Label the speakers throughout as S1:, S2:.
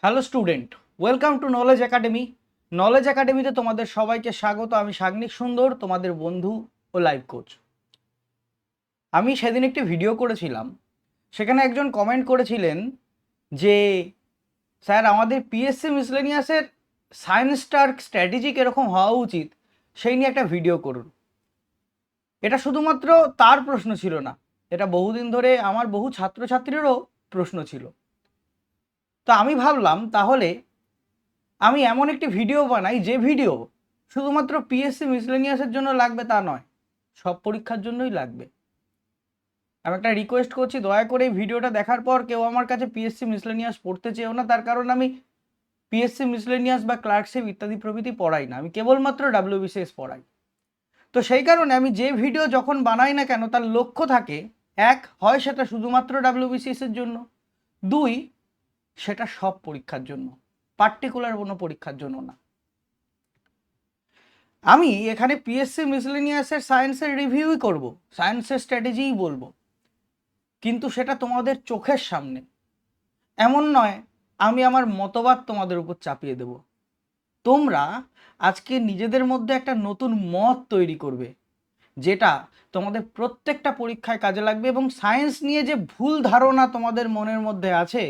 S1: Hello student, welcome to knowledge academy. Knowledge একাডেমিতে তোমাদের সবাইকে স্বাগত। আমি সাগ্নিক সুন্দর, তোমাদের বন্ধু ও লাইফ কোচ। আমি সেদিন একটি ভিডিও করেছিলাম, সেখানে একজন কমেন্ট করেছিলেন যে স্যার আমাদের পিএসসি মিসলেনিয়াসের সায়েন্সটার স্ট্র্যাটেজি কীরকম হওয়া উচিত সেই নিয়ে একটা ভিডিও করুন। এটা শুধুমাত্র তার প্রশ্ন ছিল না, এটা বহুদিন ধরে আমার বহু ছাত্রছাত্রীরও প্রশ্ন ছিল। তো আমি ভাবলাম তাহলে আমি এমন একটি ভিডিও বানাই যে ভিডিও শুধুমাত্র পিএসসি মিসলেনিয়াসের জন্য লাগবে তা নয়, সব পরীক্ষার জন্যই লাগবে। আমি একটা রিকোয়েস্ট করছি, দয়া করে এই ভিডিওটা দেখার পর কেউ আমার কাছে পিএসসি মিসলেনিয়াস পড়তে চেয়েও না, তার কারণ আমি পিএসসি মিসলেনিয়াস বা ক্লার্কশিপ ইত্যাদি প্রভৃতি পড়াই না, আমি কেবলমাত্র ডাব্লিউবিসিএস পড়াই। তো সেই কারণে আমি যে ভিডিও যখন বানাই না কেন তার লক্ষ্য থাকে, এক, হয় সেটা শুধুমাত্র ডাব্লিউবিসিএস এর জন্য, দুই, সেটা সব পরীক্ষার জন্য, পার্টিকুলার কোনো পরীক্ষার জন্য না। আমি এখানে পিএসসি মিসলেনিয়াসের সায়েন্সের রিভিউই করব, সায়েন্সের স্ট্র্যাটেজিই বলবো, কিন্তু সেটা তোমাদের চোখের সামনে। এমন নয় আমি আমার মতবাদ তোমাদের উপর চাপিয়ে দেব। তোমরা আজকে নিজেদের মধ্যে একটা নতুন মত তৈরি করবে, যেটা তোমাদের প্রত্যেকটা পরীক্ষায় কাজে লাগবে, এবং সায়েন্স নিয়ে যে ভুল ধারণা তোমাদের মনের মধ্যে আছে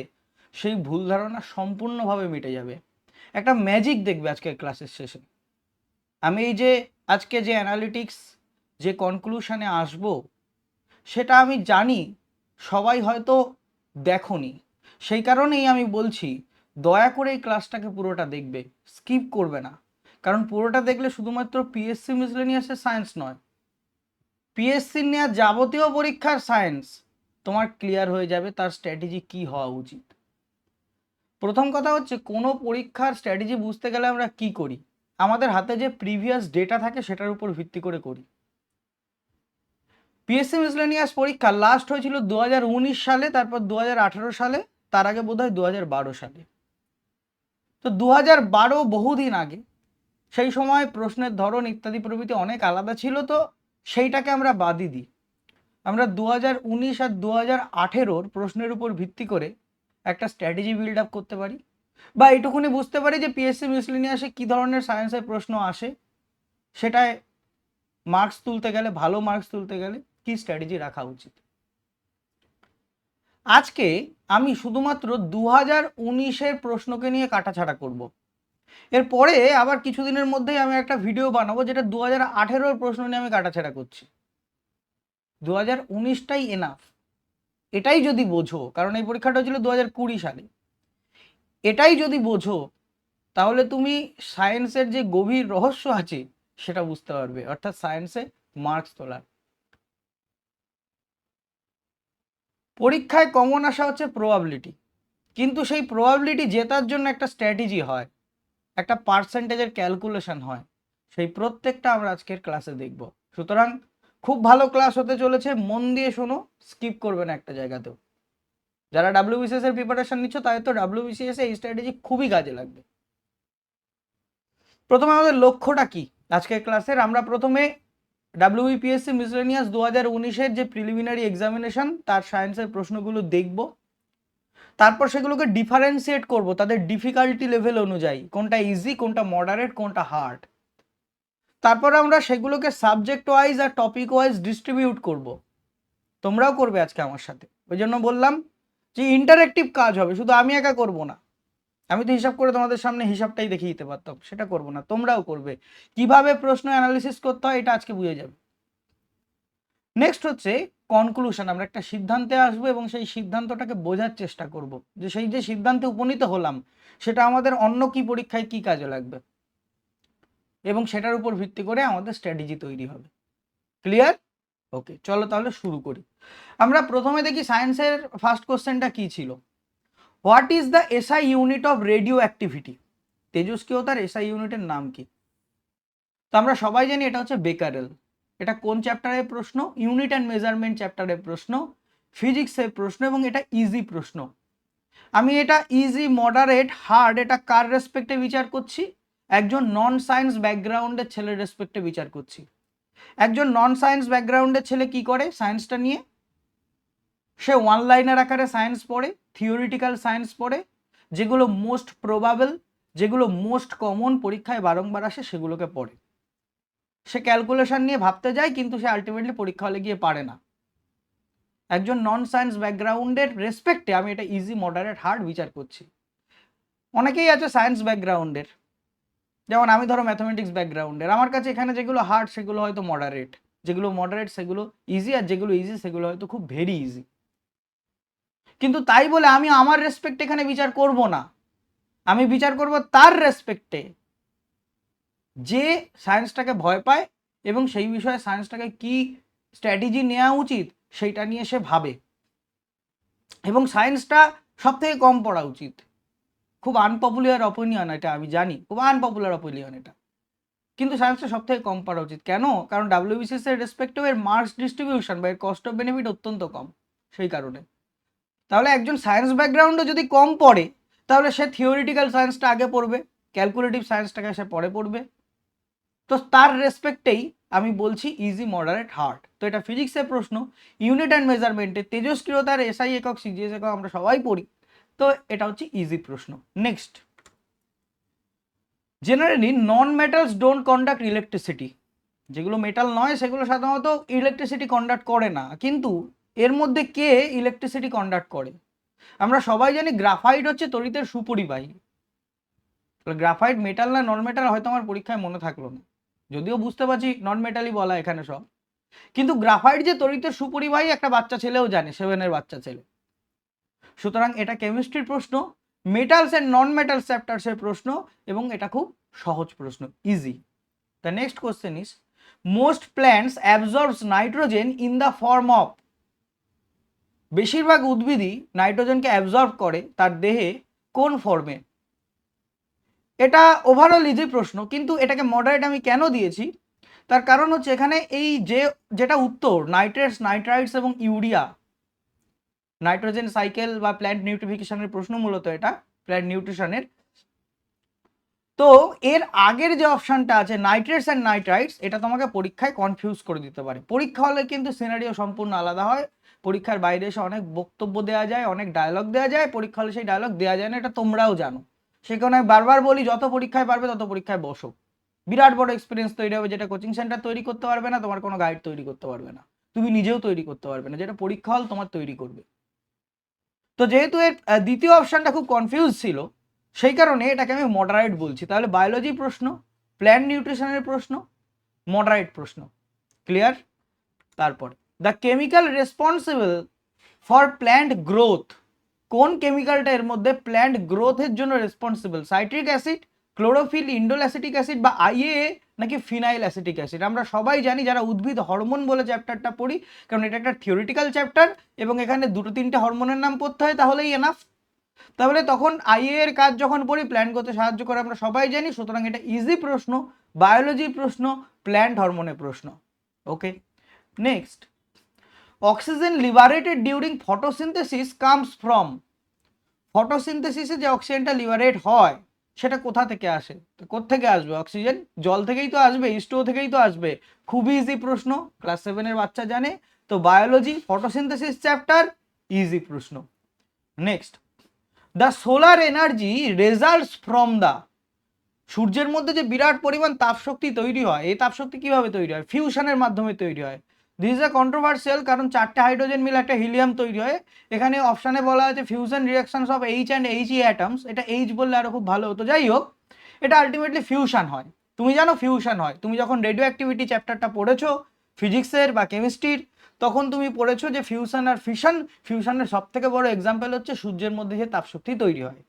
S1: সেই ভুল ধারণা সম্পূর্ণভাবে মিটে যাবে। একটা ম্যাজিক দেখবে আজকের ক্লাসের শেষে। আমি এই যে আজকে যে অ্যানালিটিক্স, যে কনক্লুশনে আসব, সেটা আমি জানি সবাই হয়তো দেখোনি, সেই কারণেই আমি বলছি দয়া করে এই ক্লাসটাকে পুরোটা দেখবে, স্কিপ করবে না। কারণ পুরোটা দেখলে শুধুমাত্র পিএসসি মিসলেনিয়াসের সায়েন্স নয়, পিএসসি নেওয়া যাবতীয় পরীক্ষার সায়েন্স তোমার ক্লিয়ার হয়ে যাবে, তার স্ট্র্যাটেজি কি হওয়া উচিত। প্রথম কথা হচ্ছে, কোনো পরীক্ষার স্ট্র্যাটেজি বুঝতে গেলে আমরা কি করি, আমাদের হাতে যে প্রিভিয়াস ডেটা থাকে সেটার উপর ভিত্তি করে করি। পিএসসি মিসলেনিয়াস পরীক্ষা লাস্ট হয়েছিল 2019 সালে, তারপর 2018 সালে, তার আগে বোধহয় 2012 সালে। তো 2012 বহুদিন আগে, সেই সময় প্রশ্নের ধরন ইত্যাদি প্রভৃতি অনেক আলাদা ছিল, তো সেইটাকে আমরা বাদই দিই। আমরা 2019 আর 2018 প্রশ্নের উপর ভিত্তি করে একটা স্ট্র্যাটেজি বিল্ড আপ করতে পারি, বা এইটুকুনি বুঝতে পারি যে পিএসসি মিসলেনিয়াসে কী ধরনের সায়েন্সের প্রশ্ন আসে, সেটায় মার্কস তুলতে গেলে, ভালো মার্কস তুলতে গেলে কি স্ট্র্যাটেজি রাখা উচিত। আজকে আমি শুধুমাত্র 2019-এর প্রশ্নকে নিয়ে কাটাছাড়া করব। এরপরে আবার কিছুদিনের মধ্যেই আমি একটা ভিডিও বানাবো যেটা 2018-এর প্রশ্ন নিয়ে আমি কাটাছাড়া করছি। 2019টাই এনাফ, এটাই যদি বোঝো, কারণ এই পরীক্ষাটা ছিল 2020 সালে, এটাই যদি বোঝো তাহলে তুমি সায়েন্সের যে গভীর রহস্য আছে সেটা বুঝতে পারবে, অর্থাৎ সায়েন্সে মার্কস তোলার। পরীক্ষায় কমন আসা হচ্ছে প্রবাবিলিটি, কিন্তু সেই প্রবাবিলিটি জেতার জন্য একটা স্ট্র্যাটেজি হয়, একটা পার্সেন্টেজের ক্যালকুলেশন হয়, সেই প্রত্যেকটা আমরা আজকের ক্লাসে দেখব। সুতরাং খুব ভালো ক্লাস হতে চলেছে, মন দিয়ে শোনো, স্কিপ করবে না একটা জায়গাতেও। যারা ডাব্লিউবিসিএস এর প্রিপারেশন নিচ্ছ তাদের তো ডাব্লিউবিসিএস এই স্ট্র্যাটেজি খুবই কাজে লাগবে। প্রথমে আমাদের লক্ষ্যটা কি আজকের ক্লাসের, আমরা প্রথমে ডাব্লিউবিপিএসসি মিসলেনিয়াস 2019-এর যে প্রিলিমিনারি এক্সামিনেশন তার সায়েন্সের প্রশ্নগুলো দেখব, তারপর সেগুলোকে ডিফারেন্সিয়েট করব তাদের ডিফিকাল্টি লেভেল অনুযায়ী, কোনটা ইজি, কোনটা মডারেট, কোনটা হার্ড। তারপর আমরা সেগুলোকে সাবজেক্ট ওয়াইজ আর টপিক ওয়াইজ ডিস্ট্রিবিউট করব, তোমরাও করবে আজকে আমার সাথে। ওই জন্য বললাম যে ইন্টারেক্টিভ কাজ হবে, শুধু আমি একা করব না। আমি তো হিসাব করে তোমাদের সামনে হিসাবটাই দেখিয়ে দিতে পারতাম, সেটা করব না, তোমরাও করবে। কিভাবে প্রশ্ন অ্যানালিসিস করতে হয় এটা আজকে বুঝে যাবে। নেক্সট হচ্ছে কনক্লুশন, আমরা একটা সিদ্ধান্তে আসবো এবং সেই সিদ্ধান্তটাকে বোঝার চেষ্টা করব যে সেই যে সিদ্ধান্তে উপনীত হলাম সেটা আমাদের অন্য কি পরীক্ষায় কি কাজে লাগবে, এবং সেটার উপর ভিত্তি করে আমাদের স্ট্র্যাটেজি তৈরি হবে। ক্লিয়ার? ওকে, চলো তাহলে শুরু করি। আমরা প্রথমে দেখি সায়েন্সের ফার্স্ট কোশ্চেনটা কি ছিল। What is the SI unit of radioactivity? তেজস্ক্রিয়তার এসআই ইউনিটের নাম কি? তো আমরা সবাই জানি এটা হচ্ছে বেকারেল। এটা কোন চ্যাপ্টারের প্রশ্ন? ইউনিট অ্যান্ড মেজারমেন্ট চ্যাপ্টারের প্রশ্ন, ফিজিক্সের প্রশ্ন, এবং এটা ইজি প্রশ্ন। আমি এটা ইজি, মডারেট, হার্ড এটা কার রেসপেক্টে বিচার করছি? একজন নন সায়েন্স ব্যাকগ্রাউন্ডের ছেলের রেসপেক্টে বিচার করছি। একজন নন সায়েন্স ব্যাকগ্রাউন্ডের ছেলে কি করে সায়েন্সটা নিয়ে? সে ওয়ান লাইনার আকারে সায়েন্স পড়ে, থিওরিটিক্যাল সায়েন্স পড়ে, যেগুলো মোস্ট প্রবাবল, যেগুলো মোস্ট কমন পরীক্ষায় বারংবার আসে সেগুলোকে পড়ে। সে ক্যালকুলেশন নিয়ে ভাবতে যায় কিন্তু সে আলটিমেটলি পরীক্ষা হলে গিয়ে পারে না। একজন নন সায়েন্স ব্যাকগ্রাউন্ডের রেসপেক্টে আমি এটা ইজি, মডারেট, হার্ড বিচার করছি। অনেকেই আছে সায়েন্স ব্যাকগ্রাউন্ডের, যেমন আমি ধরো ম্যাথমেটিক্স ব্যাকগ্রাউন্ডের, আমার কাছে এখানে যেগুলো হার্ড সেগুলো হয়তো মডারেট, যেগুলো মডারেট সেগুলো ইজি, আর যেগুলো ইজি সেগুলো হয়তো খুব ভেরি ইজি। কিন্তু তাই বলে আমি আমার রেসপেক্ট এখানে বিচার করব না, আমি বিচার করব তার রেসপেক্টে যে সায়েন্সটাকে ভয় পায় এবং সেই বিষয়ে সায়েন্সটাকে কি স্ট্র্যাটেজি নেওয়া উচিত সেইটা নিয়ে সে ভাবে, এবং সায়েন্সটা সব থেকে কম পড়া উচিত। খুব আনপপুলার অপিনিয়ন এটা, আমি জানি খুব আনপপুলার অপিনিয়ন এটা, কিন্তু সায়েন্সটা সব থেকে কম পড়া উচিত। কেন? কারণ ডাব্লিউবিসিএস এর রেসপেক্টিভ এর মার্কস ডিস্ট্রিবিউশন বা এর কস্ট অফ বেনিফিট অত্যন্ত কম, সেই কারণে। তাহলে একজন সায়েন্স ব্যাকগ্রাউন্ডও যদি কম পড়ে তাহলে সে থিওরিটিক্যাল সায়েন্সটা আগে পড়বে, ক্যালকুলেটিভ সায়েন্সটাকে সে পরে পড়বে। তো তার রেসপেক্টেই আমি বলছি ইজি, মডারেট, হার্ড। তো এটা ফিজিক্সের প্রশ্ন, ইউনিট অ্যান্ড মেজারমেন্টে তেজস্ক্রিয়তার এসআই একক, সিজিএস একক আমরা সবাই পড়ি, তো এটা হচ্ছে ইজি প্রশ্ন। Next, generally non metals don't conduct electricity. যেগুলো মেটাল নয় সেগুলো সাধারণত ইলেকট্রিসিটি কন্ডাক্ট করে না, কিন্তু এর মধ্যে কে ইলেকট্রিসিটি কন্ডাক্ট করে? আমরা সবাই জানি গ্রাফাইট হচ্ছে তড়িতের সুপরিবাহী। গ্রাফাইট মেটাল না নন মেটাল হয়তো আমার পরীক্ষায় মনে থাকলো না, যদিও বুঝতে পারছি নন মেটালই বলা এখানে সব, কিন্তু গ্রাফাইট যে তড়িতের সুপরিবাহী একটা বাচ্চা ছেলেও জানে, 7-এর বাচ্চা ছেলে। সুতরাং এটা কেমিস্ট্রির প্রশ্ন, মেটালস এন্ড নন মেটালস চ্যাপ্টার্সের প্রশ্ন, এবং এটা খুব সহজ প্রশ্ন, easy. The next question is, most plants অ্যাবজর্বস nitrogen in the form of. বেশিরভাগ উদ্ভিদই নাইট্রোজেনকে অ্যাবজর্ব করে তার দেহে কোন ফর্মে? এটা ওভারঅল ইজি প্রশ্ন, কিন্তু এটাকে মডারেট আমি কেন দিয়েছি তার কারণ হচ্ছে এখানে এই যেটা উত্তর নাইট্রেটস, নাইট্রাইটস এবং ইউরিয়া, নাইট্রোজেন সাইকেল বা প্ল্যান্ট নিউট্রিফিকেশনের প্রশ্ন মূলত এটা প্ল্যান্ট নিউট্রিশনের। তো এর আগের যে অপশনটা আছে নাইট্রেটস অ্যান্ড নাইট্রাইটস, এটা তোমাকে পরীক্ষায় কনফিউজ করে দিতে পারে। পরীক্ষা হলে কিন্তু সিনারিও সম্পূর্ণ আলাদা হয়, পরীক্ষার বাইরে এসে অনেক বক্তব্য দেওয়া যায়, অনেক ডায়লগ দেওয়া যায়, পরীক্ষা হলে সেই ডায়লগ দেওয়া যায় না, এটা তোমরাও জানো। সে কারণে আমি বারবার বলি যত পরীক্ষায় পারবে তত পরীক্ষায় বসো, বিরাট বড় এক্সপিরিয়েন্স তৈরি হবে, যেটা কোচিং সেন্টার তৈরি করতে পারবে না, তোমার কোনো গাইড তৈরি করতে পারবে না, তুমি নিজেও তৈরি করতে পারবে না, যেটা পরীক্ষা হল তোমার তৈরি করবে। তো যেহেতু এর দ্বিতীয় অপশনটা খুব কনফিউজ ছিল সেই কারণে এটাকে আমি মডারেট বলছি। তাহলে বায়োলজি প্রশ্ন, প্ল্যান্ট নিউট্রিশনের প্রশ্ন, মডারেট প্রশ্ন, ক্লিয়ার? তারপর the chemical responsible for plant growth, কোন কেমিক্যালটা এর মধ্যে প্ল্যান্ট গ্রোথের জন্য responsible? Citric acid, chlorophyll, indole acetic acid বা আইএএ নাকি ফিনাইল অ্যাসিটিক অ্যাসিড? আমরা সবাই জানি যারা উদ্ভিদ হরমোন বলে চ্যাপ্টারটা পড়ি, কারণ এটা একটা থিওরিটিক্যাল চ্যাপ্টার এবং এখানে 2-3টে হরমোনের নাম পড়তে হয় তাহলেই এনাফ। তাহলে তখন আইএ এর কাজ যখন পড়ি প্ল্যান্ট করতে সাহায্য করে আমরা সবাই জানি, সুতরাং এটা ইজি প্রশ্ন, বায়োলজি প্রশ্ন, প্ল্যান্ট হরমোনের প্রশ্ন। Okay, next, oxygen liberated during photosynthesis comes from. ফটোসিনথেসিসে যে অক্সিজেনটা লিবারেট হয় সেটা কোথা থেকে আসে? তো কোত্থেকে আসবে অক্সিজেন? জল থেকেই তো আসবে, H2O থেকেই তো আসবে। খুবই ইজি প্রশ্ন, ক্লাস 7-এর বাচ্চা জানে। তো বায়োলজি ফটোসিনথেসিস চ্যাপ্টার, ইজি প্রশ্ন। Next, the solar energy results from the. সূর্যের মধ্যে যে বিরাট পরিমাণ তাপশক্তি তৈরি হয়, এই তাপশক্তি কিভাবে তৈরি হয়? ফিউশনের মাধ্যমে তৈরি হয়। দিস ইজ আ কন্ট্রোভার্সিয়াল, কারণ 4টে হাইড্রোজেন মিলে একটা হিলিয়াম তৈরি হয়। এখানে অপশানে বলা আছে fusion reactions of H and এইচই atoms, এটা এইচ বললে আরো খুব ভালো হতো। যাই হোক, এটা আলটিমেটলি ফিউশন হয়। তুমি জানো ফিউশন হয়, তুমি যখন রেডিও অ্যাক্টিভিটি চ্যাপ্টারটা পড়েছো ফিজিক্সের বা কেমিস্ট্রির, তখন তুমি পড়েছো যে ফিউশন আর ফিশন, ফিউশনের সব থেকে বড় এক্সাম্পল হচ্ছে সূর্যের মধ্যে যে তাপশক্তি তৈরি হয়।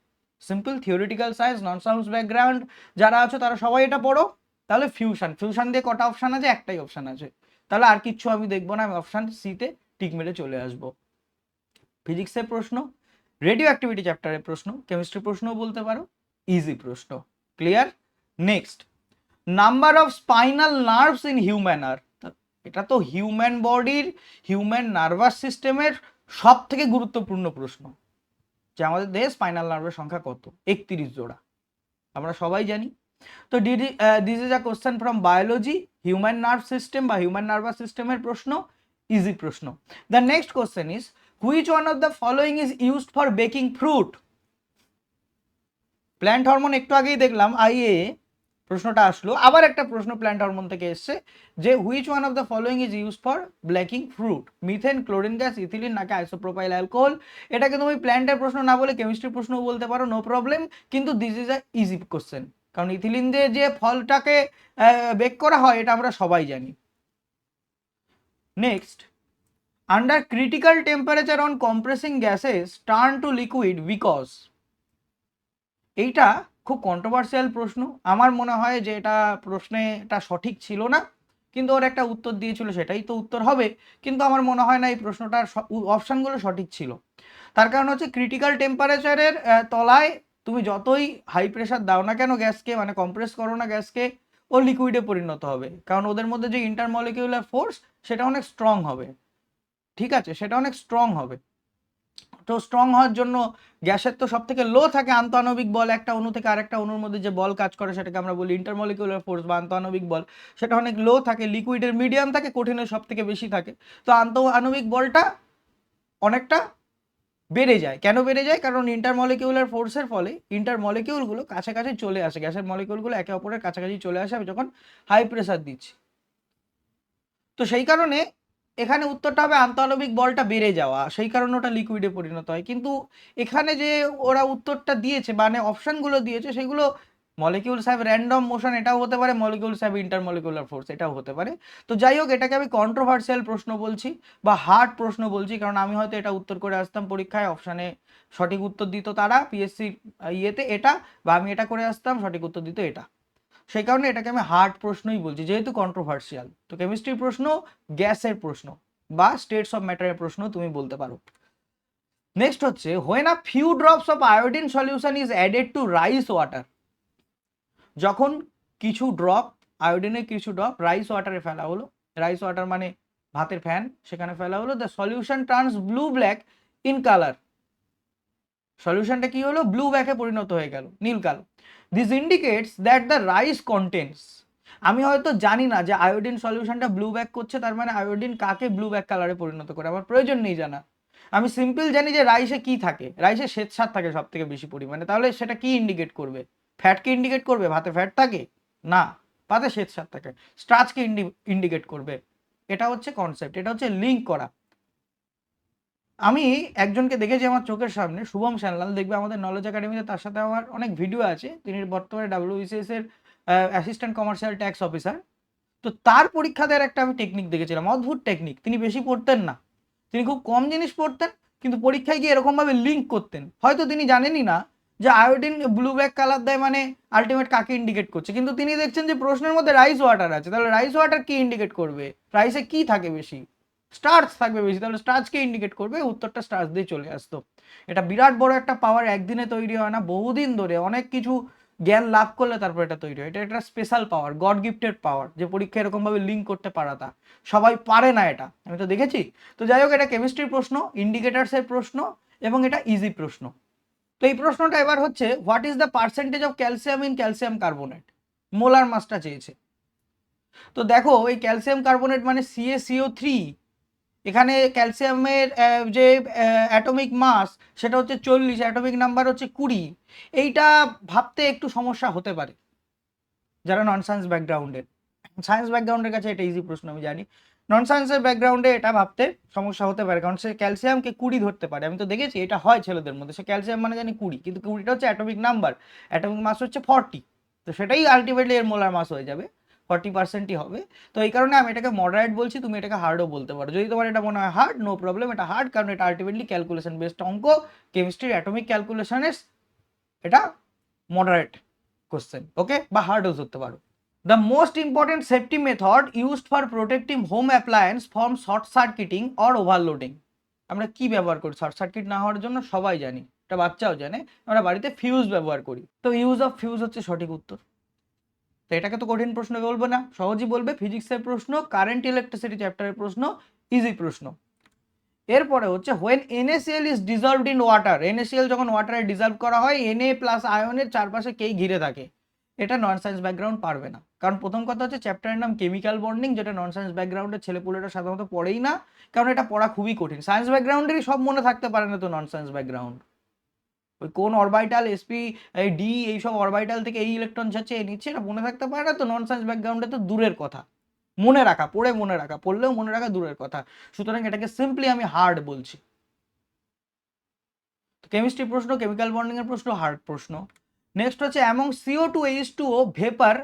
S1: সিম্পল থিওরিটিক্যাল সায়েন্স, নন সায়েন্স ব্যাকগ্রাউন্ড যারা আছো তারা সবাই এটা পড়ো। তাহলে ফিউশন, ফিউশন দিয়ে কটা অপশান আছে? একটাই অপশান আছে, তাহলে আর কিচ্ছু আমি দেখবো না, আমি অপশান সিতে টিক মেরে চলে আসবো। ফিজিক্সের প্রশ্ন, রেডিও অ্যাক্টিভিটি চ্যাপ্টারের প্রশ্ন, কেমিস্ট্রি প্রশ্নও বলতে পারো, ইজি প্রশ্ন, clear? Next, number of spinal nerves in human are. এটা তো হিউম্যান বডির, হিউম্যান নার্ভাস সিস্টেমের সব থেকে গুরুত্বপূর্ণ প্রশ্ন, যে আমাদের দেহে স্পাইনাল নার্ভের সংখ্যা কত? 31 জোড়া, আমরা সবাই জানি। তো this is a question from biology, human nerve system বা হিউম্যান নার্ভাস সিস্টেমের প্রশ্ন, ইজি প্রশ্ন। The next question is, which one of the following is used for baking fruit? Plant hormone একটু আগেই দেখলাম আইএ প্রশ্নটা আসলো, আবার একটা প্রশ্ন প্ল্যান্ট হরমোন থেকে এসছে যে which one of the following is use for blacking fruit, methane, chlorine gas, ethylene নাকি আইসোপ্রোপাইল অ্যালকোহল। এটাকে তুমি প্ল্যান্টের প্রশ্ন না বলে কেমিস্ট্রি প্রশ্নও বলতে পারো, নো প্রবলেম, কিন্তু this is a easy question, কারণ ইথিলিন দিয়ে যে ফলটাকে বেক করা হয় এটা আমরা সবাই জানি। Next, under critical temperature on compressing gases turn to liquid because, এইটা খুব কন্ট্রোভার্সিয়াল প্রশ্ন। আমার মনে হয় যে এটা প্রশ্নে এটা সঠিক ছিল না, কিন্তু ওর একটা উত্তর দিয়েছিল সেটাই তো উত্তর হবে, কিন্তু আমার মনে হয় না এই প্রশ্নটার অপশানগুলো সঠিক ছিল। তার কারণ হচ্ছে ক্রিটিক্যাল টেম্পারেচারের তলায় তুমি যতই হাই প্রেশার দাও না কেন গ্যাসকে, মানে কম্প্রেস করো না গ্যাসকে, ও লিকুইডে পরিণত হবে, কারণ ওদের মধ্যে যে ইন্টারমলিকিউলার ফোর্স সেটা অনেক স্ট্রং হবে, ঠিক আছে, সেটা অনেক স্ট্রং হবে। তো স্ট্রং হওয়ার জন্য গ্যাসের তো সব থেকে লো থাকে আন্তঃআণবিক বল, একটা অণু থেকে আরেকটা অণুর মধ্যে যে বল কাজ করে সেটাকে আমরা বলি ইন্টারমলিকুলার ফোর্স বা আন্তঃআণবিক বল, সেটা অনেক লো থাকে, লিকুইডের মিডিয়াম থাকে, কঠিনের সব থেকে বেশি থাকে। তো আন্তঃআণবিক বলটা অনেকটা বেড়ে যায়। কেন বেড়ে যায়? কারণ ইন্টারমলিকিউলার ফোর্সের ফলে ইন্টারমলিকিউলগুলো কাছাকাছি চলে আসে, গ্যাসের মলিকিউলগুলো একে অপরের কাছাকাছি চলে আসে আমি যখন হাই প্রেসার দিচ্ছি। তো সেই কারণে এখানে উত্তরটা হবে আন্তঃআণবিক বলটা বেড়ে যাওয়া, সেই কারণে ওটা লিকুইডে পরিণত হয়। কিন্তু এখানে যে ওরা উত্তরটা দিয়েছে মানে অপশনগুলো দিয়েছে সেগুলো মলিকিউলস হ্যাভ র্যান্ডম মোশন এটাও হতে পারে, মলিকিউলস হ্যাভ ইন্টারমলিকুলার ফোর্স এটাও হতে পারে। তো যাই হোক, এটাকে আমি কন্ট্রোভার্সিয়াল প্রশ্ন বলছি বা হার্ড প্রশ্ন বলছি, কারণ আমি হয়তো এটা উত্তর করে আসতাম পরীক্ষায়, অপশানে সঠিক উত্তর দিত তারা পিএসসি ইয়েতে এটা, বা আমি এটা করে আসতাম সঠিক উত্তর দিত এটা, সেই কারণে এটাকে আমি হার্ড প্রশ্নই বলছি যেহেতু কন্ট্রোভার্সিয়াল। তো কেমিস্ট্রির প্রশ্ন, গ্যাসের প্রশ্ন বা স্টেটস অফ ম্যাটারের প্রশ্ন তুমি বলতে পারো। নেক্সট হচ্ছে when a few drops of iodine solution is added to rice water, যখন কিছু ড্রপ আয়োডিনের কিছু ড্রপ রাইস ওয়াটারে ফেলা হলো, রাইস ওয়াটার মানে ভাতের ফ্যান, সেখানে ফেলা হলো, the solution turns blue black in colour, সলিউশনটা কি হলো, ব্লু ব্ল্যাকে পরিণত হয়ে গেল, নীল কালো। This indicates that the rice contents, আমি হয়তো জানি না যে আয়োডিন সলিউশনটা ব্লু ব্যাক করছে, তার মানে আয়োডিন কাকে ব্লু ব্যাক কালারে পরিণত করে, আমার প্রয়োজন নেই জানা। আমি সিম্পল জানি যে রাইসে কি থাকে, রাইসে শ্বেতসার থাকে সব থেকে বেশি পরিমাণে, তাহলে সেটা কি ইন্ডিকেট করবে, ফ্যাটকে ইন্ডিকেট করবে, ভাতে ফ্যাট থাকে না, ভাতে শ্বেতসার থাকে, স্টার্চকে ইন্ডিকেট করবে। এটা হচ্ছে কনসেপ্ট, এটা হচ্ছে লিঙ্ক করা। আমি একজনকে দেখেছি আমার চোখের সামনে, শুভম সান্যাল, দেখবে আমাদের নলেজ একাডেমিতে তার সাথে আমার অনেক ভিডিও আছে, তিনি বর্তমানে ডাব্লিউবিসিএস এর অ্যাসিস্ট্যান্ট কমার্শিয়াল ট্যাক্স অফিসার। তো তার পরীক্ষা দেওয়ার একটা আমি টেকনিক দেখেছিলাম, অদ্ভুত টেকনিক, তিনি বেশি পড়তেন না, তিনি খুব কম জিনিস পড়তেন, কিন্তু পরীক্ষায় গিয়ে এরকমভাবে লিঙ্ক করতেন, হয়তো তিনি জানেনই না যে আয়োডিন ব্লু ব্যাক কালার দেয় মানে আলটিমেট কাকে ইন্ডিকেট করছে, কিন্তু তিনি দেখছেন যে প্রশ্নের মধ্যে রাইস ওয়াটার আছে, তাহলে রাইস ওয়াটার কি ইন্ডিকেট করবে, রাইসে কি থাকে বেশি, স্টার্চ থাকবে বেশি, তাহলে স্টার্চকে ইন্ডিকেট করবে, উত্তরটা স্টার্চ দিয়ে চলে আসতো। এটা বিরাট বড় একটা পাওয়ার, একদিনে তৈরি হয় না, বহুদিন ধরে অনেক কিছু জ্ঞান লাভ করলে তারপর এটা তৈরি হয়, এটা একটা স্পেশাল পাওয়ার, গড গিফটেড পাওয়ার, যে পরীক্ষা এরকম ভাবে লিঙ্ক করতে পারাটা সবাই পারে না, এটা আমি তো দেখেছি। তো যাই হোক, এটা কেমিস্ট্রির প্রশ্ন, ইন্ডিকেটার্স এর প্রশ্ন, এবং এটা ইজি প্রশ্ন। তো এই প্রশ্নটা এবার হচ্ছে what is the percentage of calcium in calcium carbonate, molar মাসটা চেয়েছে। তো দেখো এই ক্যালসিয়াম কার্বোনেট মানে CaCO3, এখানে ক্যালসিয়ামের যে অ্যাটমিক মাস সেটা হচ্ছে 40, অ্যাটমিক নাম্বার হচ্ছে 20, এইটা ভাবতে একটু সমস্যা হতে পারে যারা নন সায়েন্স ব্যাকগ্রাউন্ডের, সায়েন্স ব্যাকগ্রাউন্ডের কাছে এটা ইজি প্রশ্ন আমি জানি, নন সায়েন্সের ব্যাকগ্রাউন্ডে এটা ভাবতে সমস্যা হতে পারে, কারণ সে ক্যালসিয়ামকে 20 ধরতে পারে, আমি তো দেখেছি এটা হয় ছেলেদের মধ্যে, সে ক্যালসিয়াম মানে জানি 20, কিন্তু 20টা হচ্ছে অ্যাটমিক নাম্বার, অ্যাটমিক মাস হচ্ছে 40, তো সেটাই আলটিমেটলি এর মোলার মাস হয়ে যাবে, 40%ই হবে। তো এই কারণে আমি এটাকে মডারেট বলছি, তুমি এটাকে হার্ডও বলতে পারো, যদি তোমার এটা মনে হয় হার্ড, নো প্রবলেম, এটা হার্ড, কারণ এটা আলটিমেটলি ক্যালকুলেশন বেসড অঙ্ক, কেমিস্ট্রির অ্যাটমিক ক্যালকুলেশনের এটা মডারেট কোশ্চেন, ওকে, বা হার্ডও ধরতে পারো। The most important safety method used for protecting home appliance from short circuiting or overloading, আমরা কি ব্যবহার করি শর্ট সার্কিট না হওয়ার জন্য, সবাই জানি, এটা বাচ্চাও জানে, আমরা বাড়িতে ফিউজ ব্যবহার করি, তো ইউজ অফ ফিউজ হচ্ছে সঠিক উত্তর। তো এটাকে তো কঠিন প্রশ্ন বলবো না, সহজই বলবে, ফিজিক্সের প্রশ্ন, কারেন্ট ইলেকট্রিসিটি চ্যাপ্টারের প্রশ্ন, ইজি প্রশ্ন। এরপরে হচ্ছে when NaCl is dissolved in water, NaCl যখন ওয়াটারে ডিজলভ করা হয়, Na প্লাস আয়নের চারপাশে কেই ঘিরে থাকে, এটা নন সায়েন্স ব্যাকগ্রাউন্ড পারবে না, কারণ প্রথম কথা হচ্ছে চ্যাপ্টারের নাম কেমিক্যাল বন্ডিং, যেটা নন সায়েন্স ব্যাকগ্রাউন্ডের ছেলেপুলেরা সাধারণত পড়েই না, কারণ এটা পড়া খুবই কঠিন, সায়েন্স ব্যাকগ্রাউন্ডেরই সব মনে থাকতে পারে না, তো নন সায়েন্স ব্যাকগ্রাউন্ড। ওই কোন অরবিটাল এসপি ডি এইসব অরবিটাল থেকে এই ইলেকট্রন যাচ্ছে এ নিচ্ছে, এটা মনে থাকতে পারে না, তো নন সায়েন্স ব্যাকগ্রাউন্ডে তো দূরের কথা। মনে রাখা, পড়ে মনে রাখা, পড়লেও মনে রাখা দূরের কথা। সুতরাং এটাকে সিম্পলি আমি হার্ড বলছি। কেমিস্ট্রি প্রশ্ন, কেমিক্যাল বন্ডিং এর প্রশ্ন, হার্ড প্রশ্ন। নেক্সট হচ্ছে among CO2, H2O, vapour,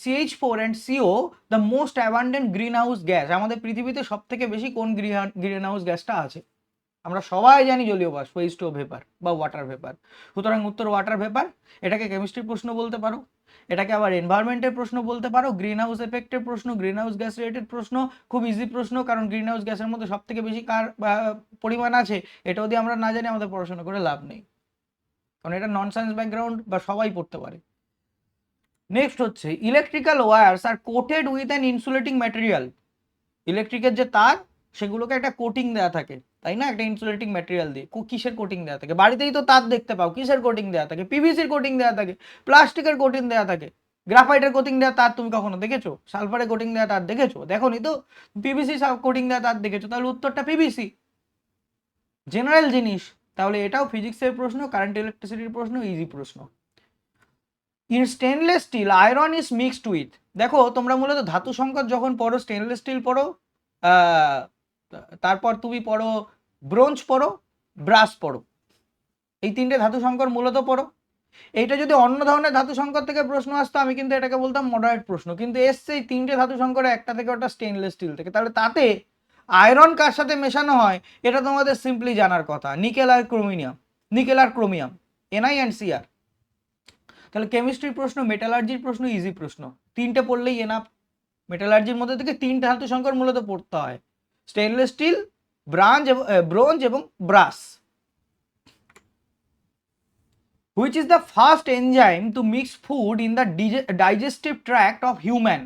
S1: CH4 and CO the most abundant green house gas. আমাদের পৃথিবীতে সব থেকে বেশি কোন গ্রিন হাউস গ্যাসটা আছে? আমরা সবাই জানি জলীয় বাষ্প, H2O ভেপার বা ওয়াটার ভেপার। সুতরাং উত্তর ওয়াটার ভেপার। এটাকে কেমিস্ট্রির প্রশ্ন বলতে পারো, এটাকে আবার এনভায়রনমেন্টের প্রশ্ন বলতে পারো, গ্রিন হাউস এফেক্টের প্রশ্ন, গ্রিন হাউস গ্যাস রিলেটেড প্রশ্ন। খুব ইজি প্রশ্ন, কারণ গ্রিন হাউস গ্যাসের মধ্যে সব থেকে বেশি কার পরিমাণ আছে এটা যদি আমরা না জানি আমাদের পড়াশোনা করে লাভ নেই, কারণ এটা নন সায়েন্স ব্যাকগ্রাউন্ড বা সবাই পড়তে পারে। নেক্সট হচ্ছে electrical wires are coated with an insulating material. ইলেকট্রিকের যে তার সেগুলোকে একটা কোটিং দেওয়া থাকে, তাই না, একটা ইনসুলেটিং ম্যাটেরিয়াল দিয়ে। কিসের কোটিং দেওয়া থাকে? বাড়িতেই তো তার দেখতে পাও, কিসের কোটিং দেওয়া থাকে? পিভিসির কোটিং দেওয়া থাকে, প্লাস্টিকের কোটিং দেওয়া থাকে। গ্রাফাইটের কোটিং দেওয়া তার তুমি কখনো দেখেছো? সালফারের কোটিং দেওয়া তার দেখেছো? দেখোনি তো। পিভিসি কোটিং দেওয়া তার দেখেছো, তাহলে উত্তরটা পিভিসি। জেনারেল জিনিস। তাহলে এটাও ফিজিক্সের প্রশ্ন, কারেন্ট ইলেকট্রিসিটির প্রশ্ন, ইজি প্রশ্ন। In stainless steel iron is mixed with. দেখো তোমরা মূলত ধাতু সংকট যখন পড়ো, স্টেনলেস স্টিল পড়ো, তারপর তুমি পড়ো ব্রোঞ্জ পড়ো, ব্রাস পড়ো, এই তিনটে ধাতু সংকর মূলত পড়ো। এইটা যদি অন্য ধরনের ধাতু সংকর থেকে প্রশ্ন আসতো আমি কিন্তু এটাকে বলতাম মডারেট প্রশ্ন, কিন্তু এসছে এই তিনটে ধাতু সংকরে একটা থেকে, ওটা স্টেনলেস স্টিল থেকে। তাহলে তাতে আয়রন কার সাথে মেশানো হয় এটা তোমাদের সিম্পলি জানার কথা, নিকেল আর ক্রোমিনিয়াম, নিকেল আর ক্রোমিয়াম, Ni and Cr। তাহলে কেমিস্ট্রির প্রশ্ন, মেটালার্জির প্রশ্ন, ইজি প্রশ্ন, তিনটে পড়লেই এনাফ। মেটালার্জির মধ্যে থেকে তিনটে ধাতু সংকর মূলত পড়তে হয়, স্টেনলেস স্টিল, ব্রোঞ্জ এবং brass. Which is the first enzyme to mix food in the digestive tract of human?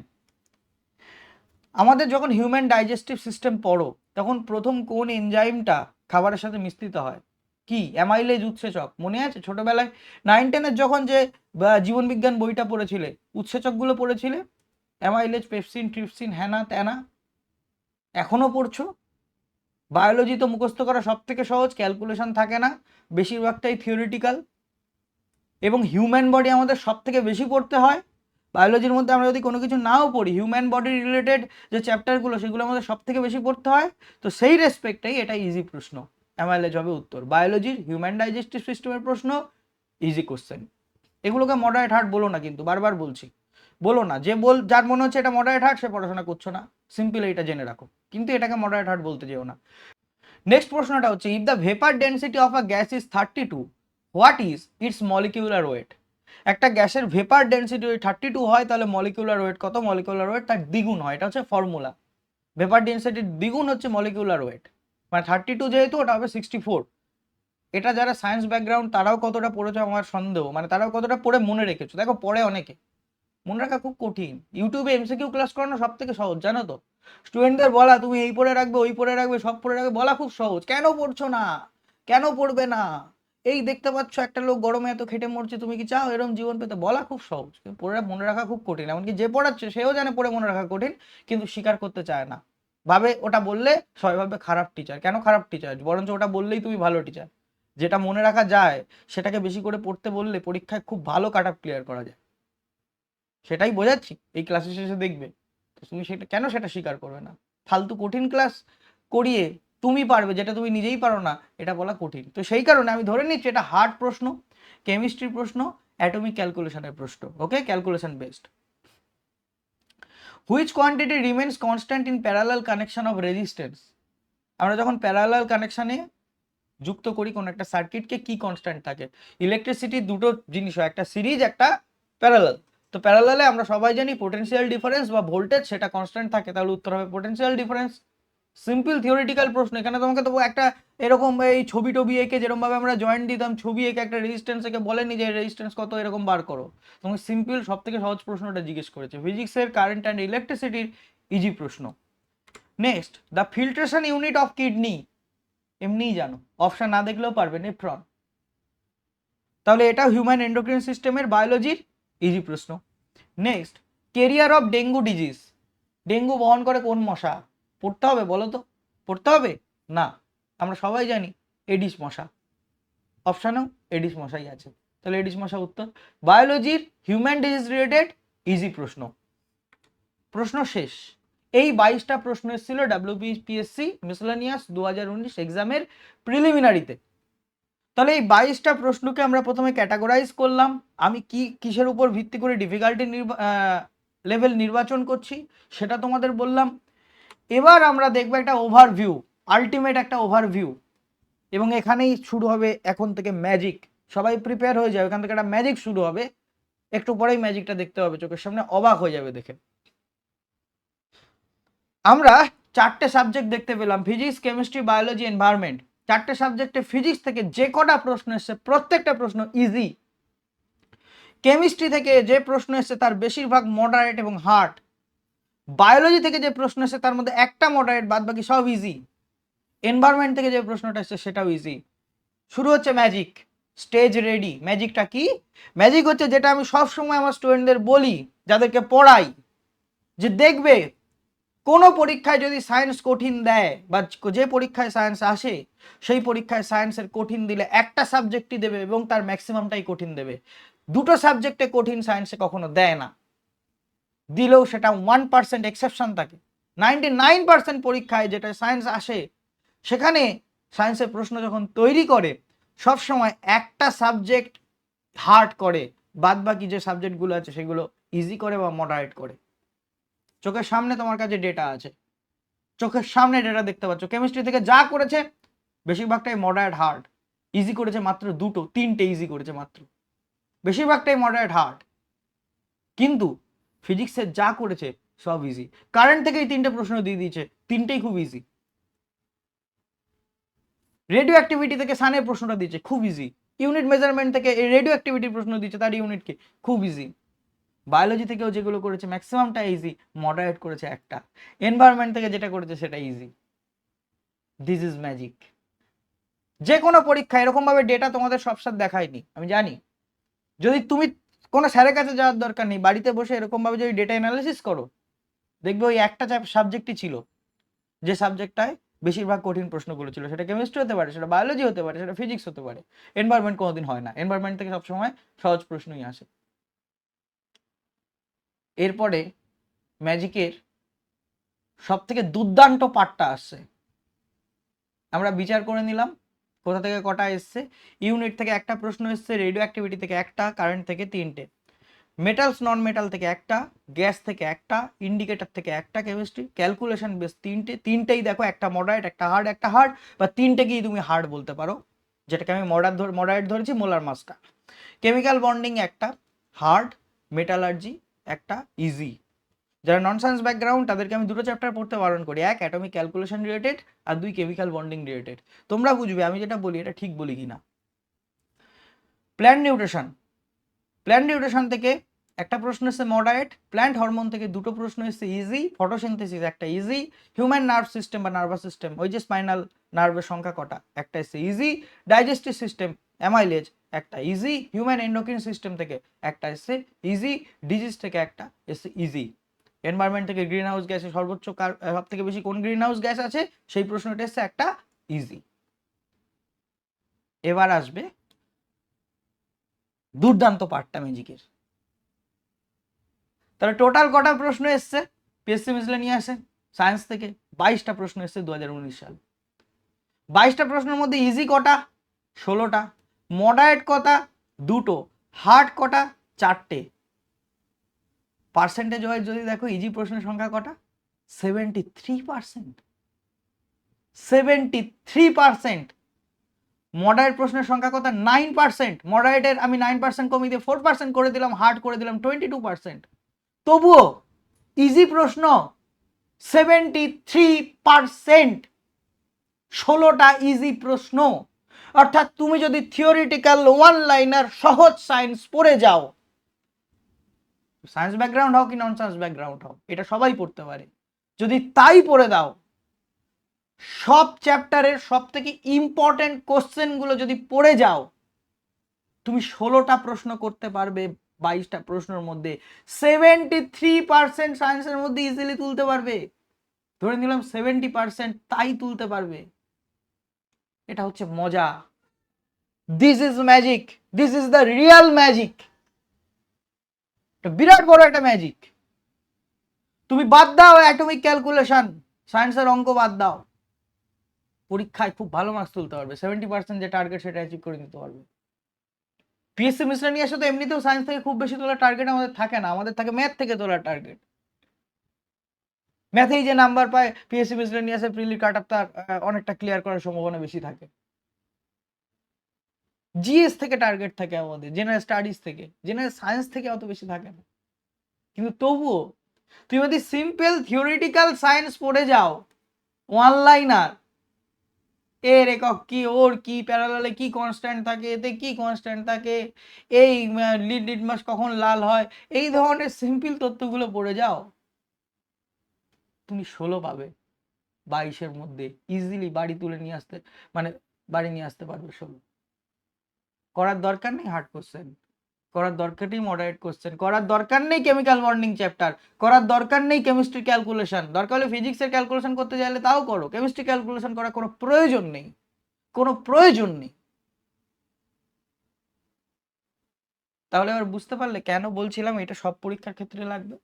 S1: আমাদের যখন হিউম্যান ডাইজেস্টিভ সিস্টেম পড়ো তখন প্রথম কোন এনজাইমটা খাবারের সাথে মিশ্রিত হয়? কি? অ্যামাইলেজ উৎসেচক। মনে আছে ছোটবেলায় 9-10-এর যখন যে জীবনবিজ্ঞান বইটা পড়েছিলে, উৎসেচকগুলো পড়েছিলে, অ্যামাইলেজ, পেপসিন, ট্রিপসিন, হ্যানা ত্যানা, এখনো পড়ছো। বায়োলজি তো মুখস্থ করা সব থেকে সহজ, ক্যালকুলেশন থাকে না, বেশিরভাগটাই থিওরিটিক্যাল। এবং হিউম্যান বডি আমাদের সব থেকে বেশি পড়তে হয়। বায়োলজির মধ্যে আমরা যদি কোনো কিছু নাও পড়ি, হিউম্যান বডি রিলেটেড যে চ্যাপ্টারগুলো সেগুলো আমাদের সব থেকে বেশি পড়তে হয়। তো সেই রেসপেক্টেই এটা ইজি প্রশ্ন, অ্যামাইলেজ হবে উত্তর। বায়োলজির হিউম্যান ডাইজেস্টিভ সিস্টেমের প্রশ্ন, ইজি কোশ্চেন। এগুলোকে মডারেট হার্ট বলো না, কিন্তু বারবার বলছি, বলো না। যার মনে হচ্ছে এটা মডারেট হার্ট সে পড়াশোনা করছো না, সিম্পল এটা জেনে রাখো, কিন্তু এটাকে মডারেট হার্ট বলতে যেও না। নেক্সট প্রশ্নটা হচ্ছে if the vapour density of a gas is 32, what is its molecular weight? একটা গ্যাসের ভেপার ডেন্সিটি যদি 32 হয় তাহলে মলিকিউলার ওয়েট কত? মলিকিউলার ওয়েট তার দ্বিগুণ হয়, এটা হচ্ছে ফর্মুলা। ভেপার ডেন্সিটির দ্বিগুণ হচ্ছে মলিকিউলার ওয়েট, মানে 32 যেহেতু ওটা হবে 64। এটা যারা সায়েন্স ব্যাকগ্রাউন্ড তারাও কতটা পড়েছো আমার সন্দেহ, মানে তারাও কতটা পড়ে মনে রেখেছো। দেখো পড়ে অনেকে, মনে রাখা খুব কঠিন। ইউটিউবে এমসিকিউ ক্লাস করানো সব থেকে সহজ, জানো তো। স্টুডেন্টদের বলা তুমি এই পড়ে রাখবে, ওই পড়ে রাখবে, সব পড়ে রাখবে, বলা খুব সহজ। কেন পড়ছো না? কেন পড়বে না? এই দেখতে পাচ্ছ একটা লোক গরমে এত খেটে মরছে, তুমি কি চাও এরকম জীবন পেতে? বলা খুব সহজ, কিন্তু পড়ে মনে রাখা খুব কঠিন। এমনকি যে পড়াচ্ছে সেও জানে পড়ে মনে রাখা কঠিন, কিন্তু স্বীকার করতে চায় না। ভাবে ওটা বললে সবাই ভাববে খারাপ টিচার। কেন খারাপ টিচার? বরঞ্চ ওটা বললেই তুমি ভালো টিচার। যেটা মনে রাখা যায় সেটাকে বেশি করে পড়তে বললে পরীক্ষায় খুব ভালো কাট অফ ক্লিয়ার করা যায়। সেটাই বোঝাচ্ছি, এই ক্লাসের শেষে দেখবে। তো তুমি সেটা কেন সেটা স্বীকার করবে না? ফালতু কঠিন ক্লাস করিয়ে তুমি পারবে যেটা তুমি নিজেই পারো না, এটা বলা কঠিন। তো সেই কারণে আমি ধরে নিচ্ছি এটা হার্ড প্রশ্ন, কেমিস্ট্রির প্রশ্ন, অ্যাটমিক ক্যালকুলেশনের প্রশ্ন, okay, calculation based. Which quantity remains constant in parallel connection of resistance? আমরা যখন প্যারালাল কানেকশনে যুক্ত করি কোন একটা সার্কিটকে, কি কনস্ট্যান্ট থাকে? ইলেকট্রিসিটি দুটো জিনিস হয়, একটা সিরিজ, একটা প্যারালাল। তো প্যারালালে আমরা সবাই জানি পোটেনশিয়াল ডিফারেন্স বা ভোল্টেজ সেটা কনস্ট্যান্ট থাকে, তাহলে উত্তর হবে পোটেনশিয়াল ডিফারেন্স। সিম্পল থিওরিটিক্যাল প্রশ্ন। এখানে তোমাকে তো একটা এরকম এই ছবি টবি এঁকে যেরকম ভাবে আমরা জয়েন্ট দিতাম, ছবি এঁকে একটা রেজিস্ট্যান্স এঁকে বলেনি যে রেজিস্ট্যান্স কত এরকম বার করো। তোমাকে সিম্পল সব থেকে সহজ প্রশ্নটা জিজ্ঞেস করেছে, ফিজিক্সের কারেন্ট অ্যান্ড ইলেকট্রিসিটির ইজি প্রশ্ন। Next, the filtration unit of kidney, এমনিই জানো, অপশন না দেখলেও পারবে, নেফ্রন। তাহলে এটা হিউম্যান এন্ডোক্রাইন সিস্টেমের বায়োলজির ইজি প্রশ্ন। Next, career of dengue disease, dengue বহন করে কোন মশা? পড়তে হবে? বলো তো, পড়তে হবে না? আমরা সবাই জানি এডিস মশা। অপশানেও এডিস মশাই আছে, তাহলে এডিস মশা উত্তর। বায়োলজির হিউম্যান ডিজিজ রিলেটেড ইজি প্রশ্ন, প্রশ্ন শেষ। এই 22টা প্রশ্ন এসেছিল ডাব্লিউবিপিএসসি মিসেলেনিয়াস 2019 এক্সামের প্রিলিমিনারিতে। তাহলে এই 22টা প্রশ্নকে আমরা প্রথমে ক্যাটাগরাইজ করলাম, আমি কিসের উপর ভিত্তি করে ডিফিকাল্টি লেভেল নির্বাচন করছি সেটা তোমাদের বললাম। এবার আমরা দেখবো একটা ওভারভিউ, আলটিমেট একটা ওভারভিউ, এবং এখানেই শুরু হবে এখন থেকে ম্যাজিক। সবাই প্রিপেয়ার হয়ে যাবে, এখান থেকে একটা ম্যাজিক শুরু হবে, একটু পরেই ম্যাজিকটা দেখতে হবে, চোখের সামনে অবাক হয়ে যাবে দেখে। আমরা 4টে সাবজেক্ট দেখতে পেলাম, ফিজিক্স, কেমিস্ট্রি, বায়োলজি, এনভায়রনমেন্ট। 4টে সাবজেক্টে ফিজিক্স থেকে যে কটা প্রশ্ন এসছে প্রত্যেকটা প্রশ্ন ইজি। কেমিস্ট্রি থেকে যে প্রশ্ন এসছে তার বেশিরভাগ মডারেট এবং হার্ড। বায়োলজি থেকে যে প্রশ্ন এসছে তার মধ্যে একটা মডারেট, বাদ বাকি সব ইজি। এনভায়রনমেন্ট থেকে যে প্রশ্নটা এসছে সেটাও ইজি। শুরু হচ্ছে ম্যাজিক, স্টেজ রেডি। ম্যাজিকটা কি? ম্যাজিক হচ্ছে যেটা আমি সব সময় আমার স্টুডেন্টদের বলি, যাদেরকে পড়াই, যে দেখবে কোনো পরীক্ষায় যদি সায়েন্স কঠিন দেয় বা যে পরীক্ষায় সায়েন্স আসে সেই পরীক্ষায় সায়েন্সের কঠিন দিলে একটা সাবজেক্টই দেবে এবং তার ম্যাক্সিমামটাই কঠিন দেবে। দুটো সাবজেক্টে কঠিন সায়েন্সে কখনো দেয় না, দিলেও সেটা 1% এক্সেপশন থাকে। 99% পরীক্ষায় যেটা সায়েন্স আসে সেখানে সায়েন্সের প্রশ্ন যখন তৈরি করে সবসময় একটা সাবজেক্ট হার্ড করে, বাদ বাকি যে সাবজেক্টগুলো আছে সেগুলো ইজি করে বা মডারেট করে। চোখের সামনে তোমার কাছে ডেটা আছে, চোখের সামনে ডেটা দেখতে পাচ্ছ। কেমিস্ট্রি থেকে যা করেছে বেশিরভাগটাই মডারেট হার্ড, ইজি করেছে মাত্র 2-3টে ইজি করেছে মাত্র, বেশিরভাগটাই মডারেট হার্ড। কিন্তু ফিজিক্সে যা করেছে সব ইজি। কারেন্ট থেকে এই 3টে প্রশ্ন দিয়ে দিয়েছে, 3টেই খুব ইজি। রেডিও অ্যাক্টিভিটি থেকে সানের প্রশ্নটা দিয়েছে, খুব ইজি। ইউনিট মেজারমেন্ট থেকে রেডিও অ্যাক্টিভিটির প্রশ্ন দিচ্ছে, তার ইউনিটকে, খুব ইজি। বায়োলজি থেকেও যেগুলো করেছে ম্যাক্সিমামটা ইজি, মডারেট করেছে একটা। এনভায়রনমেন্ট থেকে যেটা করেছে সেটা ইজি। This is magic. যে কোনো পরীক্ষা এরকম ভাবে ডেটা তোমাদের সব সাথে দেখায়নি, আমি জানি। যদি তুমি কোনো স্যারের কাছে যাওয়ার দরকার নেই, বাড়িতে বসে এরকম ভাবে যদি ডেটা অ্যানালিসিস করো, দেখবে ওই একটা সাবজেক্টই ছিল যে সাবজেক্টটায় বেশিরভাগ কঠিন প্রশ্নগুলো ছিল। সেটা কেমিস্ট্রি হতে পারে, সেটা বায়োলজি হতে পারে, সেটা ফিজিক্স হতে পারে। এনভায়রনমেন্ট কোনোদিন হয় না, এনভায়রনমেন্ট থেকে সবসময় সহজ প্রশ্নই আসে। এরপরে ম্যাজিকের সব থেকে দুর্দান্ত পার্টটা আসছে। আমরা বিচার করে নিলাম কোথা থেকে কটা এসছে। ইউনিট থেকে একটা প্রশ্ন এসছে, রেডিও অ্যাক্টিভিটি থেকে একটা, কারেন্ট থেকে 3টে, মেটালস নন মেটাল থেকে একটা, গ্যাস থেকে একটা, ইন্ডিকেটর থেকে একটা, কেমিস্ট্রি, ক্যালকুলেশন বেস 3টে। 3টেই দেখো, একটা মডারেট, একটা হার্ড, একটা হার্ড, বা 3টেকেই তুমি হার্ড বলতে পারো, যেটাকে আমি মডারেট ধরেছি, মোলার মাসটা। কেমিক্যাল বন্ডিং একটা হার্ড, মেটালার্জি একটা ইজি। যারা নন সায়েন্স ব্যাকগ্রাউন্ড তাদেরকে আমি দুটো চ্যাপ্টার পড়তে বারণ করি, এক অ্যাটমিক ক্যালকুলেশন রিলেটেড আর 2 কেমিক্যাল বন্ডিং রিলেটেড। তোমরা বুঝবে আমি যেটা বলি এটা ঠিক বলি কিনা। প্ল্যান্ট নিউট্রিশন থেকে একটা প্রশ্ন এসেছে মডারেট, প্ল্যান্ট হরমোন থেকে দুটো প্রশ্ন এসেছে ইজি, ফটোসিনথেসিস একটা ইজি, হিউম্যান নার্ভ সিস্টেম বা নার্ভাস সিস্টেম, ওই যে স্পাইনাল নার্ভের সংখ্যা কটা, একটা এসেছে ইজি, ডাইজেস্টিভ সিস্টেম অ্যামাইলেজ একটা ইজি, হিউম্যান এন্ডোক্রিন সিস্টেম থেকে একটা এসেছে ইজি, ডিজিজ থেকে একটা এসেছে ইজি। এনভায়রনমেন্ট থেকে গ্রিন হাউস গ্যাসে সর্বোচ্চ সব থেকে বেশি কোন গ্রিন হাউস গ্যাস আছে সেই প্রশ্নটা এসেছে একটা ইজি। এবার আসবে দুর্দান্ত পার্টটা ম্যাজিকের। তাহলে টোটাল কটা প্রশ্ন এসছে পিএসসি মিসেলেনিয়াসে সায়েন্স থেকে? 22টা প্রশ্ন এসছে 2019 সাল। 22টা প্রশ্নের মধ্যে ইজি কটা? 16টা, মডারেট কটা? 2টো, হার্ড কটা? 4টে। পার্সেন্টেজ ওয়াইজ যদি দেখো ইজি প্রশ্নের সংখ্যা কটা? 73%। 73%। মডারেট প্রশ্নের সংখ্যা কত? 9%। মডারেটের আমি 9% কমিয়ে দিয়ে 4% করে দিলাম, হার্ড করে দিলাম 22%। তবুও ইজি প্রশ্ন 73%। 16টা ইজি প্রশ্ন। অর্থাৎ তুমি যদি থিওরিটিক্যাল ওয়ান লাইনার সহজ সায়েন্স পড়ে যাও, সায়েন্স ব্যাকগ্রাউন্ড হও কি নন সায়েন্স ব্যাকগ্রাউন্ড হও, এটা সবাই পড়তে পারে, যদি তাই পড়ে দাও, সব চ্যাপ্টারের সব থেকে ইম্পর্টেন্ট কোশ্চেনগুলো যদি পড়ে যাও, তুমি 16টা প্রশ্ন করতে পারবে 22টা প্রশ্নের মধ্যে। 73% সায়েন্সের মধ্যে ইজিলি তুলতে পারবে। ধরে নিলাম 70% তাই তুলতে পারবে। এটা হচ্ছে মজা। This is magic, this is the real magic. বিরাট বড় একটা ম্যাজিক। তুমি বাদ দাও অ্যাটমিক ক্যালকুলেশন, সায়েন্সের অঙ্ক বাদ দাও, পরীক্ষায় খুব ভালো মার্কস তুলতে পারবে, 70% যে টার্গেট সেটা অ্যাচিভ করে নিতে পারবে। পিএসসি মিসলেনিয়াসে তো এমনিতেও সায়েন্স থেকে খুব বেশি তোলার টার্গেট আমাদের থাকে না, আমাদের থাকে ম্যাথ থেকে তোলার টার্গেট। ম্যাথেই যে নাম্বার পায় পিএসসি মিসলেনিয়াসে প্রিলি কাট আপ তার অনেকটা ক্লিয়ার করার সম্ভাবনা বেশি থাকে। জিএস থেকে টার্গেট থাকে আমাদের, জেনারেল স্টাডিজ থেকে, জেনারেল সায়েন্স থেকে অত বেশি থাকে না। কিন্তু তবুও তুমি যদি সিম্পল থিওরিটিক্যাল সায়েন্স পড়ে যাও, ওয়ান লাইনার, এর একক কি, ওর কি, প্যারালালে কি কনস্ট্যান্ট থাকে, এতে কি কনস্ট্যান্ট থাকে, এই লিটমাস কখন লাল হয়, এই ধরনের সিম্পল তথ্যগুলো পড়ে যাও, তুমি 16 পাবে 22-এর মধ্যে ইজিলি বাড়ি তুলে নিয়ে আসতে, মানে বাড়ি নিয়ে আসতে পারবে 16। করার দরকার নেই হার্ড কোশ্চেন, করার দরকার নেই মডারেট কোশ্চেন, করার দরকার নেই কেমিক্যাল বন্ডিং চ্যাপ্টার, করার দরকার নেই কেমিস্ট্রি ক্যালকুলেশন। দরকার হলে ফিজিক্সের ক্যালকুলেশন করতে চাইলে তাও করো, কেমিস্ট্রি ক্যালকুলেশন করার কোনো প্রয়োজন নেই, কোনো প্রয়োজন নেই। তাহলে এবার বুঝতে পারলে কেন বলছিলাম এটা সব পরীক্ষার ক্ষেত্রে লাগবে।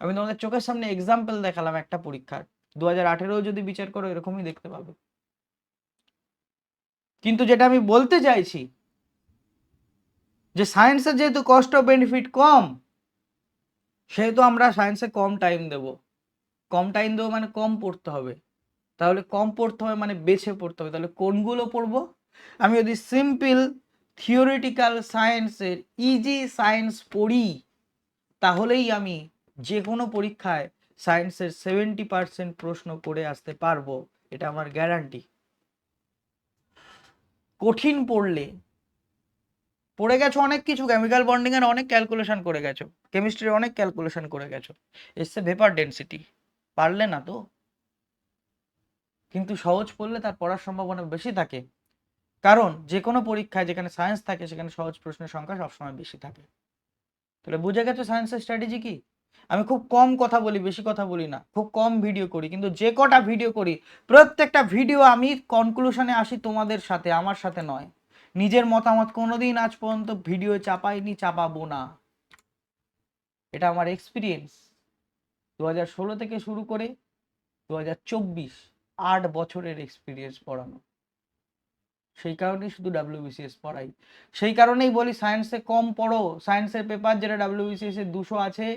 S1: আমি তোমাদের চোখের সামনে এক্সাম্পল দেখালাম একটা পরীক্ষার, 2018 যদি বিচার করো এরকমই দেখতে পাবে। কিন্তু যেটা আমি বলতে চাইছি যে সায়েন্সের যেহেতু কস্ট অফ বেনিফিট কম, সেহেতু আমরা সায়েন্সে কম টাইম দেব। কম টাইম দেবো মানে কম পড়তে হবে, তাহলে কম পড়তে হবে মানে বেছে পড়তে হবে। তাহলে কোনগুলো পড়বো? আমি যদি সিম্পল থিওরিটিক্যাল সায়েন্সের ইজি সায়েন্স পড়ি, তাহলেই আমি যে কোনো পরীক্ষায় সায়েন্সের 70% প্রশ্ন করে আসতে পারবো, এটা আমার গ্যারান্টি। কঠিন পড়লে, পড়ে গেছো অনেক কিছু, কেমিক্যাল বন্ডিং এর অনেক ক্যালকুলেশন করে গেছো, কেমিস্ট্রির অনেক ক্যালকুলেশন করে গেছো, এসছে ভেপার ডেন্সিটি, পারলে না তো। কিন্তু সহজ পড়লে তার পড়ার সম্ভাবনা বেশি থাকে, কারণ যে কোনো পরীক্ষায় যেখানে সায়েন্স থাকে সেখানে সহজ প্রশ্নের সংখ্যা সবসময় বেশি থাকে। তাহলে বুঝে গেছো সায়েন্সের স্ট্র্যাটেজি কি? আমি খুব কম কথা বলি, বেশি কথা বলি না, খুব কম ভিডিও করি, কিন্তু যে কটা ভিডিও করি প্রত্যেকটা ভিডিও আমি কনক্লুশনে আসি তোমাদের সাথে, আমার সাথে নয়। নিজের মতামত কোনোদিন আজ পর্যন্ত ভিডিও চাপাইনি, চাপাবো না। এটা আমার এক্সপিরিয়েন্স। 2016 থেকে শুরু করে 2024, 8 বছরের এক্সপিরিয়েন্স পড়ানো। সেই কারণেই শুধু ডাব্লিউবিসিএস পড়াই, সেই কারণেই বলি সায়েন্সে কম পড়ো। সায়েন্সের পেপার যেটা ডাব্লিউবিসিএস এর 200 আছে,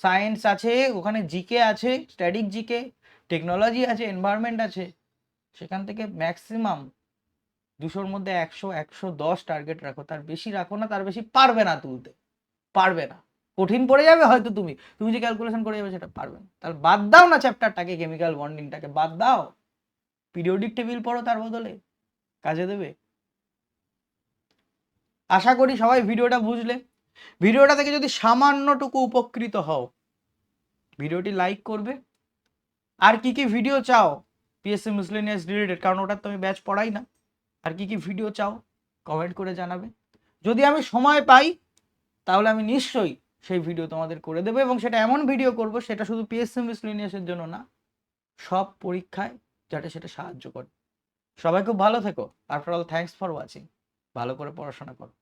S1: সায়েন্স আছে, ওখানে জিকে আছে, স্ট্যাটিক জিকে, টেকনোলজি আছে, এনভায়রনমেন্ট আছে, সেখান থেকে ম্যাক্সিমাম 200-র মধ্যে 100, 110 টার্গেট রাখো, তার বেশি রাখো না, তার বেশি পারবে না তুলতে, পারবে না। কঠিন পড়ে যাবে হয়তো, তুমি তুমি যে ক্যালকুলেশন করে যাবে সেটা পারবে না, তাহলে বাদ দাও না চ্যাপ্টারটাকে, কেমিক্যাল বন্ডিংটাকে বাদ দাও, পিরিয়ডিক টেবিল পড়ো তার বদলে, কাজে দেবে। আশা করি সবাই ভিডিওটা বুঝলে। ভিডিওটা থেকে যদি সামান্যটুকু উপকৃত হও, ভিডিওটি লাইক করবে। আর কি কি ভিডিও চাও পিএসসি মিসলেনিয়াস রিলেটেড, কারণ ওটার তো আমি ব্যাচ পড়াই না, আর কি কি ভিডিও চাও কমেন্ট করে জানাবে। যদি আমি সময় পাই তাহলে আমি নিশ্চয়ই সেই ভিডিও তোমাদের করে দেবো, এবং সেটা এমন ভিডিও করব সেটা শুধু পিএসসি মিসলেনিয়াসের জন্য না, সব পরীক্ষায় যাতে সেটা সাহায্য করে। সবাই খুব ভালো থেকো। After all thanks for watching. ভালো করে পড়াশোনা করো।